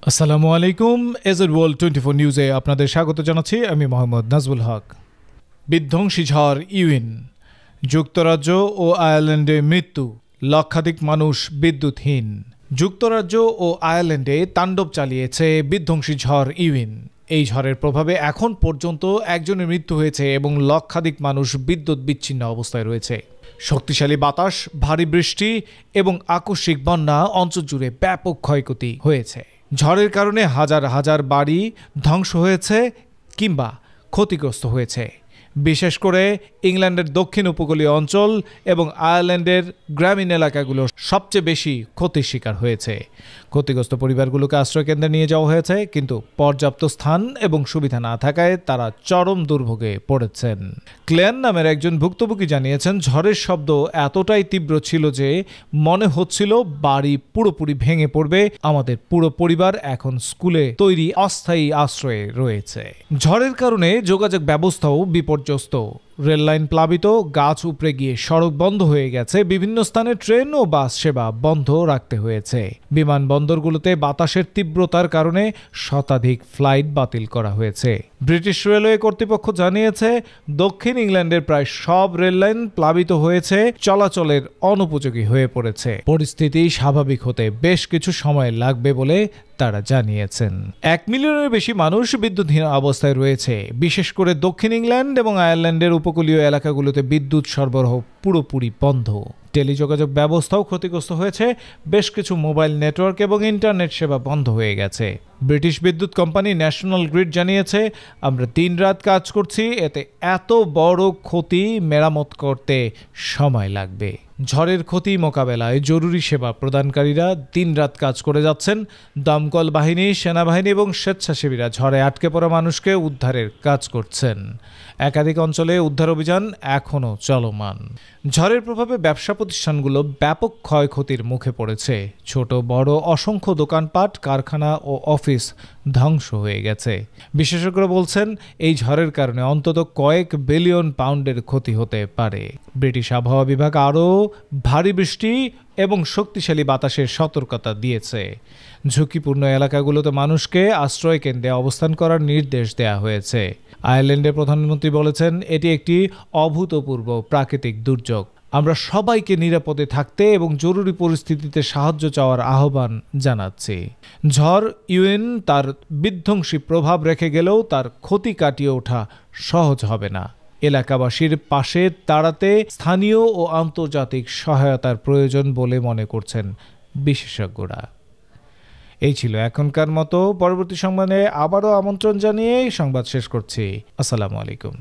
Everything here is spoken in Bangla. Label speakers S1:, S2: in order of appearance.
S1: আসসালামু আলাইকুম। এজেড ওয়ার্ল্ড 24 নিউজে আপনাদের স্বাগত জানাচ্ছি। আমি মোহাম্মদ নাজবুল হক। বিধ্বংসী ঝড় ইউইন, যুক্তরাজ্য ও আয়ারল্যান্ডে মৃত্যু, লক্ষাধিক মানুষ বিদ্যুৎহীন। যুক্তরাজ্য ও আয়ারল্যান্ডে তাণ্ডব চালিয়েছে বিধ্বংসী ঝড় ইউইন। এই ঝড়ের প্রভাবে এখন পর্যন্ত একজনের মৃত্যু হয়েছে এবং লক্ষাধিক মানুষ বিদ্যুৎ বিচ্ছিন্ন অবস্থায় রয়েছে। শক্তিশালী বাতাস, ভারী বৃষ্টি এবং আকস্মিক বন্যা অঞ্চল জুড়ে ব্যাপক ক্ষয়ক্ষতি হয়েছে। ঝড়ের কারণে হাজার হাজার বাড়ি ধ্বংস হয়েছে কিংবা ক্ষতিগ্রস্ত হয়েছে। বিশেষ করে ইংল্যান্ডের দক্ষিণ উপকূলীয় অঞ্চল এবং আয়ারল্যান্ডের গ্রামীণ এলাকাগুলো সবচেয়ে বেশি ক্ষতির শিকার হয়েছে। ক্ষতিগ্রস্ত পরিবারগুলোকে আশ্রয়কেন্দ্রে নিয়ে যাওয়া হয়েছে, কিন্তু পর্যাপ্ত স্থান এবং সুবিধা না থাকায় তারা চরম দুর্ভোগে পড়েছেন। ক্লেয়ান নামের একজন ভুক্তভোগী জানিয়েছেন, ঝড়ের শব্দ এতটাই তীব্র ছিল যে মনে হচ্ছিল বাড়ি পুরোপুরি ভেঙে পড়বে। আমাদের পুরো পরিবার এখন স্কুলে তৈরি অস্থায়ী আশ্রয়ে রয়েছে। ঝড়ের কারণে যোগাযোগ ব্যবস্থাও বিপর্যস্ত। রেললাইন প্লাবিত, গাছ উপড়ে গিয়ে সড়ক বন্ধ হয়ে গেছে। বিভিন্ন স্থানে ট্রেন ও বাস সেবা বন্ধ রাখতে হয়েছে। বিমানবন্দরগুলোতে বাতাসের তীব্রতার কারণে শতাধিক ফ্লাইট বাতিল করা হয়েছে। ব্রিটিশ রেলওয়ে কর্তৃপক্ষ জানিয়েছে, দক্ষিণ ইংল্যান্ডের প্রায় সব রেললাইন প্লাবিত হয়েছে, চলাচলের অনুপযোগী হয়ে পড়েছে। পরিস্থিতি স্বাভাবিক হতে বেশ কিছু সময় লাগবে বলে তারা জানিয়েছেন। 1 মিলিয়নের বেশি মানুষ বিদ্যুৎহীন অবস্থায় রয়েছে। বিশেষ করে দক্ষিণ ইংল্যান্ড এবং আয়ারল্যান্ডের উপকূলীয় এলাকাগুলোতে বিদ্যুৎ সরবরাহ পুরোপুরি বন্ধ। টেলিযোগাযোগ ব্যবস্থাও ক্ষতিগ্রস্ত হয়েছে। বেশ কিছু মোবাইল নেটওয়ার্ক এবং ইন্টারনেট সেবা বন্ধ হয়ে গেছে। ব্রিটিশ বিদ্যুৎ কোম্পানি ন্যাশনাল গ্রিড জানিয়েছে, আমরা দিনরাত কাজ করছি, এতে এত বড় ক্ষতি মেরামত করতে সময় লাগবে। ঝড়ের ক্ষতি মোকাবেলায় জরুরি সেবা প্রদানকারীরা দিনরাত কাজ করে যাচ্ছেন। দমকল বাহিনী, সেনাবাহিনী এবং স্বেচ্ছাসেবীরা ঝড়ে আটকে পড়া মানুষকে উদ্ধারের কাজ করছেন। একাধিক অঞ্চলে উদ্ধার অভিযান এখনও চলমান। ঝড়ের প্রভাবে ব্যবসা প্রতিষ্ঠানগুলো ব্যাপক ক্ষয়ক্ষতির মুখে পড়েছে। ছোট বড় অসংখ্য দোকানপাট, কারখানা ও অফিস ধ্বংস হয়ে গেছে। বিশেষজ্ঞরা বলছেন, এই ঝড়ের কারণে অন্তত কয়েক বিলিয়ন পাউন্ডের ক্ষতি হতে পারে। ব্রিটিশ আবহাওয়া বিভাগ আরও ভারী বৃষ্টি এবং শক্তিশালী বাতাসের সতর্কতা দিয়েছে। ঝুঁকিপূর্ণ এলাকাগুলোতে মানুষকে আশ্রয় কেন্দ্রে অবস্থান করার নির্দেশ দেওয়া হয়েছে। আয়ারল্যান্ডের প্রধানমন্ত্রী বলেছেন, এটি একটি অভূতপূর্ব প্রাকৃতিক দুর্যোগ। আমরা সবাইকে নিরাপদে থাকতে এবং জরুরি পরিস্থিতিতে সাহায্য চাওয়ার আহ্বান জানাচ্ছি। ঝড় ইউইন তার বিধ্বংসী প্রভাব রেখে গেলেও তার ক্ষতি কাটিয়ে ওঠা সহজ হবে না। এলাকাবাসীর পাশে দাঁড়াতে স্থানীয় ও আন্তর্জাতিক সহায়তার প্রয়োজন বলে মনে করছেন বিশেষজ্ঞরা। এই ছিল এখনকার মতো। পরবর্তী সংবাদে আবারও আমন্ত্রণ জানিয়ে সংবাদ শেষ করছি। আসসালামু আলাইকুম।